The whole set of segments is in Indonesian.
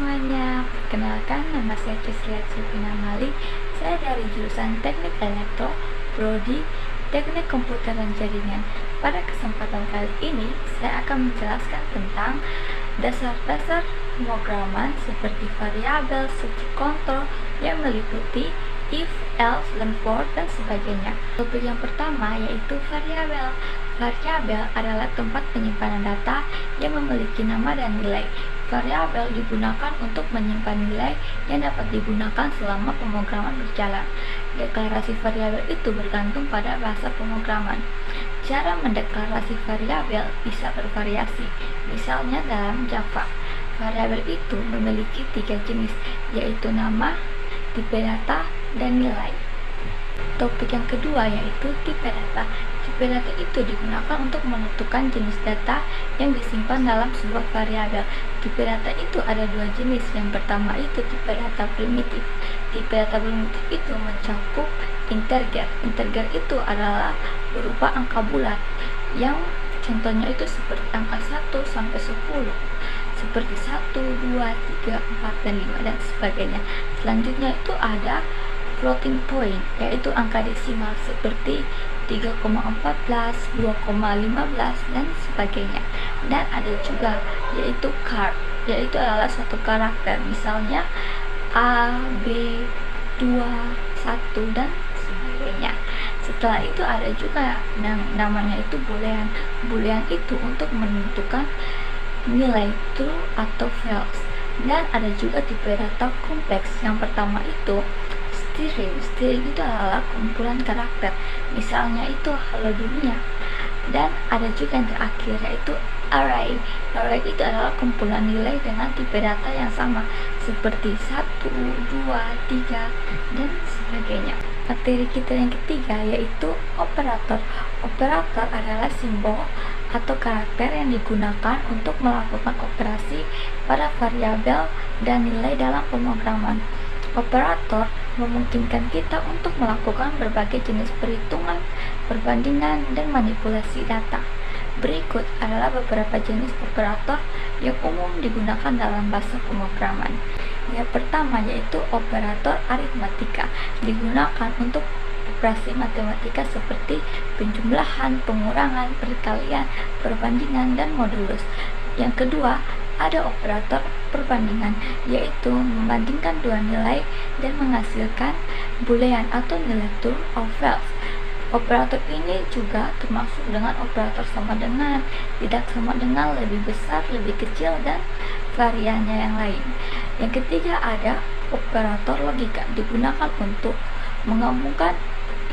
semuanya, perkenalkan nama saya Priscilla Silvina Mali. Saya dari jurusan Teknik Elektro, Prodi Teknik Komputer dan Jaringan. Pada kesempatan kali ini, saya akan menjelaskan tentang dasar-dasar pemrograman seperti variabel, struktur kontrol yang meliputi if, else, then for, dan sebagainya. Topik yang pertama yaitu variabel. Variabel adalah tempat penyimpanan data yang memiliki nama dan nilai. Variabel digunakan untuk menyimpan nilai yang dapat digunakan selama pemrograman berjalan. Deklarasi variabel itu bergantung pada bahasa pemrograman. Cara mendeklarasi variabel bisa bervariasi. Misalnya dalam Java, variabel itu memiliki 3 jenis, yaitu nama, tipe data, dan nilai. Topik yang kedua yaitu tipe data. Tipe data itu digunakan untuk menentukan jenis data yang disimpan dalam sebuah variabel. Tipe data itu ada 2 jenis. Yang pertama itu tipe data primitif. Tipe data primitif itu mencakup integer. Integer itu adalah berupa angka bulat yang contohnya itu seperti angka 1 sampai 10, seperti 1, 2, 3, 4, dan 5, dan sebagainya. Selanjutnya itu ada floating point, yaitu angka desimal seperti 3,14, 2,15, dan sebagainya. Dan ada juga yaitu char, yaitu adalah suatu karakter, misalnya A, B, 2, 1, dan sebagainya. Setelah itu ada juga yang namanya itu boolean. Boolean itu untuk menentukan nilai true atau false. Dan ada juga tipe data kompleks. Yang pertama itu string itu adalah kumpulan karakter, misalnya itu halo dunia. Dan ada juga yang terakhir yaitu array. Array itu adalah kumpulan nilai dengan tipe data yang sama seperti 1, 2, 3, dan sebagainya. Materi kita yang ketiga yaitu operator. Operator adalah simbol atau karakter yang digunakan untuk melakukan operasi pada variabel dan nilai dalam pemrograman. Operator memungkinkan kita untuk melakukan berbagai jenis perhitungan, perbandingan, dan manipulasi data. Berikut adalah beberapa jenis operator yang umum digunakan dalam bahasa pemrograman. Yang pertama yaitu operator aritmatika, digunakan untuk operasi matematika seperti penjumlahan, pengurangan, perkalian, perbandingan, dan modulus. Yang kedua, ada operator perbandingan, yaitu membandingkan dua nilai dan menghasilkan boolean atau nilai true or false. Operator ini juga termasuk dengan operator sama dengan, tidak sama dengan, lebih besar, lebih kecil, dan variannya yang lain. Yang ketiga ada operator logika, digunakan untuk menggabungkan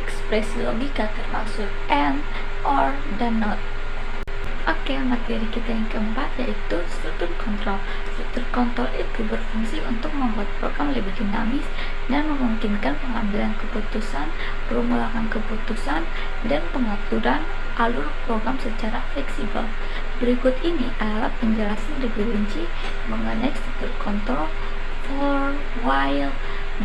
ekspresi logika termasuk and, or, dan not. Oke, materi kita yang keempat yaitu struktur kontrol. Struktur kontrol itu berfungsi untuk membuat program lebih dinamis dan memungkinkan pengambilan keputusan, perumusan keputusan, dan pengaturan alur program secara fleksibel. Berikut ini adalah penjelasan lebih rinci mengenai struktur kontrol, for, while,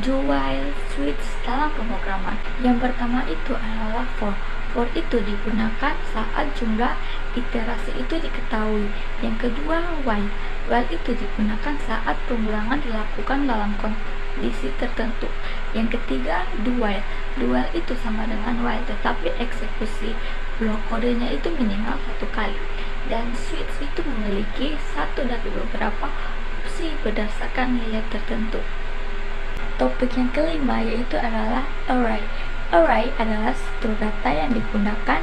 do while, switch dalam pemrograman. Yang pertama itu adalah for. For itu digunakan saat jumlah iterasi itu diketahui. Yang kedua, while. While itu digunakan saat pengulangan dilakukan dalam kondisi tertentu. Yang ketiga, do while. Do while itu sama dengan while, tetapi eksekusi blok kodenya itu minimal 1 kali. Dan switch itu memiliki satu dari beberapa opsi berdasarkan nilai tertentu. Topik yang kelima yaitu adalah array. Array adalah struktur data yang digunakan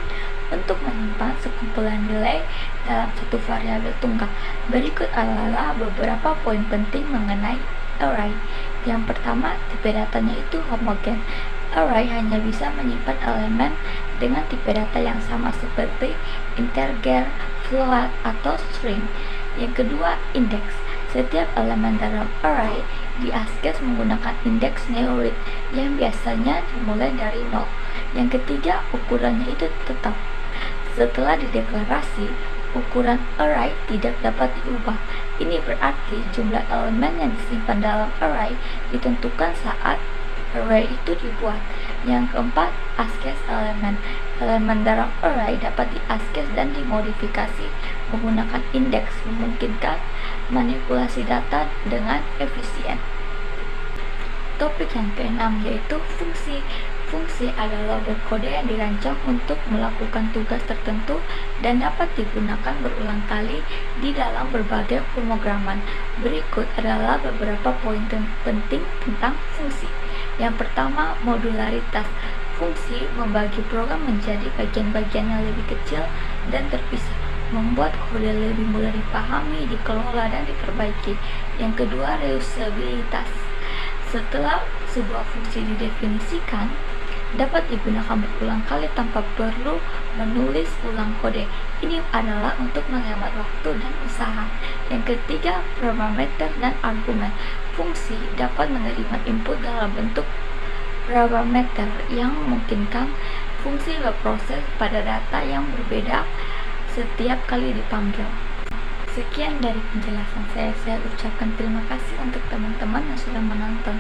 untuk menyimpan sekumpulan nilai dalam satu variabel tunggal. Berikut adalah beberapa poin penting mengenai array. Yang pertama, tipe datanya itu homogen. Array hanya bisa menyimpan elemen dengan tipe data yang sama seperti integer, float, atau string. Yang kedua, indeks. Setiap elemen dalam array diakses menggunakan indeks neoid yang biasanya dimulai dari 0. Yang ketiga, ukurannya itu tetap. Setelah dideklarasi, ukuran array tidak dapat diubah. Ini berarti jumlah elemen yang disimpan dalam array ditentukan saat array itu dibuat. Yang keempat, akses elemen. Elemen dalam array dapat diakses dan dimodifikasi menggunakan indeks, memungkinkan manipulasi data dengan efisien. Topik yang keenam yaitu fungsi. Fungsi adalah kode yang dirancang untuk melakukan tugas tertentu dan dapat digunakan berulang kali di dalam berbagai pemrograman. Berikut adalah beberapa poin penting tentang fungsi. Yang pertama, modularitas. Fungsi membagi program menjadi bagian-bagian yang lebih kecil dan terpisah, membuat kode lebih mudah dipahami, dikelola, dan diperbaiki. Yang kedua, reusabilitas. Setelah sebuah fungsi didefinisikan, dapat digunakan berulang kali tanpa perlu menulis ulang kode. Ini adalah untuk menghemat waktu dan usaha. Yang ketiga, parameter dan argumen. Fungsi dapat menerima input dalam bentuk parameter yang memungkinkan fungsi berproses pada data yang berbeda setiap kali dipanggil. Sekian dari penjelasan saya ucapkan terima kasih untuk teman-teman yang sudah menonton.